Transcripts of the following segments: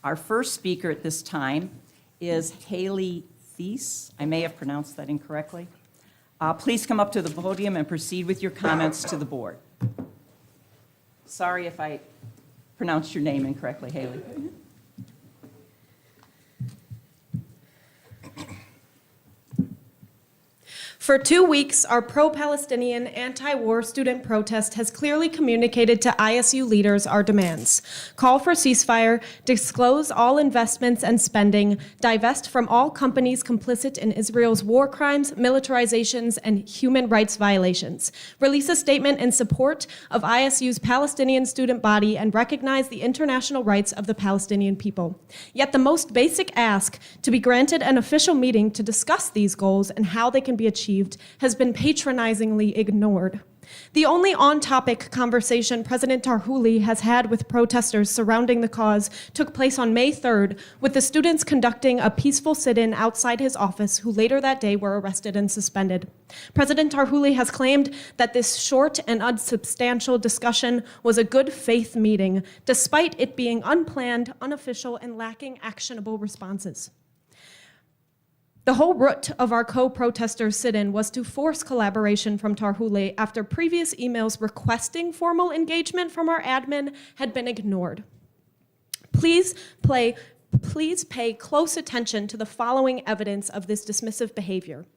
Our first speaker at this time is Haley Thies. I may have pronounced that incorrectly. Please come up to the podium and proceed with your comments to the board. Sorry if I pronounced your name incorrectly, Haley. For 2 weeks, our pro-Palestinian anti-war student protest has clearly communicated to ISU leaders our demands. Call for ceasefire, disclose all investments and spending, divest from all companies complicit in Israel's war crimes, militarizations, and human rights violations. Release a statement in support of ISU's Palestinian student body and recognize the international rights of the Palestinian people. Yet the most basic ask, to be granted an official meeting to discuss these goals and how they can be achieved, has been patronizingly ignored. The only on-topic conversation President Tarhouli has had with protesters surrounding the cause took place on May 3rd, with the students conducting a peaceful sit-in outside his office, who later that day were arrested and suspended. President Tarhouli has claimed that this short and unsubstantial discussion was a good faith meeting, despite it being unplanned, unofficial, and lacking actionable responses. The whole root of our co-protesters sit-in was to force collaboration from Tarhouli after previous emails requesting formal engagement from our admin had been ignored. Please pay close attention to the following evidence of this dismissive behavior.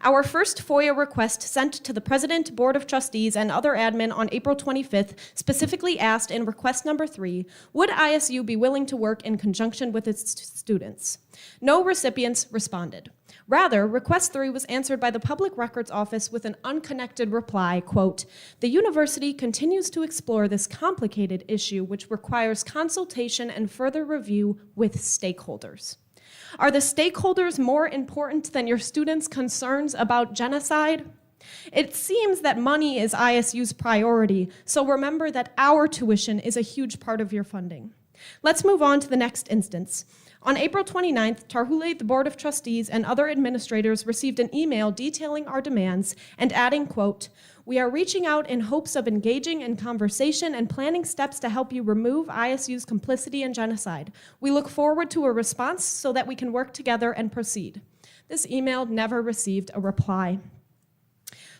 Our first FOIA request sent to the President, Board of Trustees, and other admin on April 25th specifically asked in request number 3, would ISU be willing to work in conjunction with its students? No recipients responded. Rather, request 3 was answered by the Public Records Office with an unconnected reply, quote, the university continues to explore this complicated issue which requires consultation and further review with stakeholders. Are the stakeholders more important than your students' concerns about genocide? It seems that money is ISU's priority, so remember that our tuition is a huge part of your funding. Let's move on to the next instance. On April 29th, Tarhouli, the Board of Trustees, and other administrators received an email detailing our demands and adding, quote, we are reaching out in hopes of engaging in conversation and planning steps to help you remove ISU's complicity in genocide. We look forward to a response so that we can work together and proceed. This email never received a reply.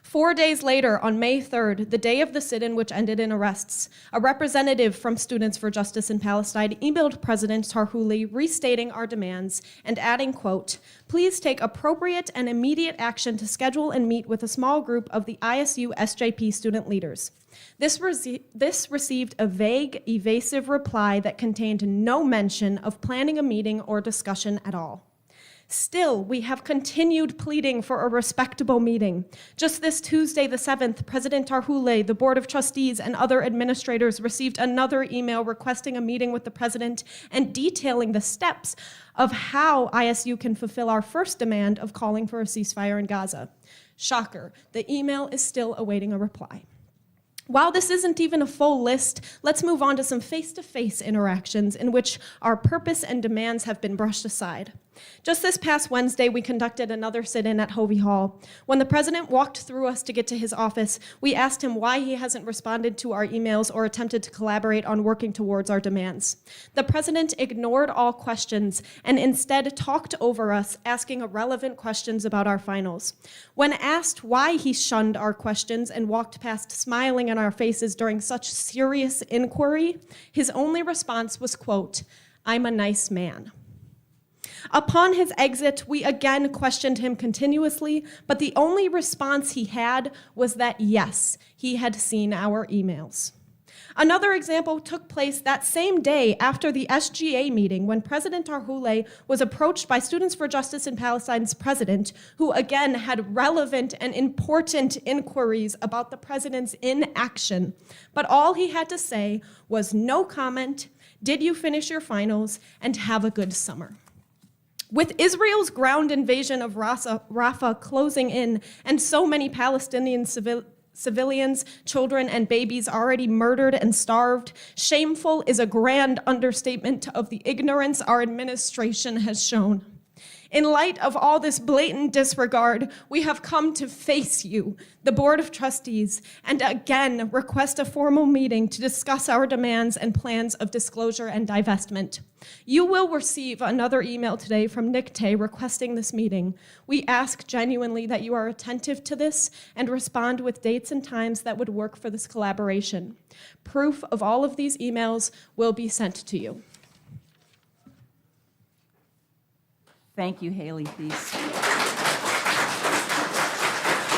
4 days later, on May 3rd, the day of the sit-in which ended in arrests, a representative from Students for Justice in Palestine emailed President Tarhouli restating our demands and adding, quote, please take appropriate and immediate action to schedule and meet with a small group of the ISU SJP student leaders. This received a vague, evasive reply that contained no mention of planning a meeting or discussion at all. Still, we have continued pleading for a respectable meeting. Just this Tuesday, the 7th, President Tarhouli, the Board of Trustees, and other administrators received another email requesting a meeting with the president and detailing the steps of how ISU can fulfill our first demand of calling for a ceasefire in Gaza. Shocker, the email is still awaiting a reply. While this isn't even a full list, let's move on to some face-to-face interactions in which our purpose and demands have been brushed aside. Just this past Wednesday, we conducted another sit-in at Hovey Hall. When the president walked through us to get to his office, we asked him why he hasn't responded to our emails or attempted to collaborate on working towards our demands. The president ignored all questions and instead talked over us, asking irrelevant questions about our finals. When asked why he shunned our questions and walked past smiling in our faces during such serious inquiry, his only response was, quote, I'm a nice man. Upon his exit, we again questioned him continuously, but the only response he had was that, yes, he had seen our emails. Another example took place that same day after the SGA meeting when President Tarhouli was approached by Students for Justice in Palestine's president, who again had relevant and important inquiries about the president's inaction. But all he had to say was no comment, did you finish your finals, and have a good summer. With Israel's ground invasion of Rafah closing in and so many Palestinian civilians, children, and babies already murdered and starved, shameful is a grand understatement of the ignorance our administration has shown. In light of all this blatant disregard, we have come to face you, the Board of Trustees, and again request a formal meeting to discuss our demands and plans of disclosure and divestment. You will receive another email today from Nick Tay requesting this meeting. We ask genuinely that you are attentive to this and respond with dates and times that would work for this collaboration. Proof of all of these emails will be sent to you. Thank you, Haley Thies.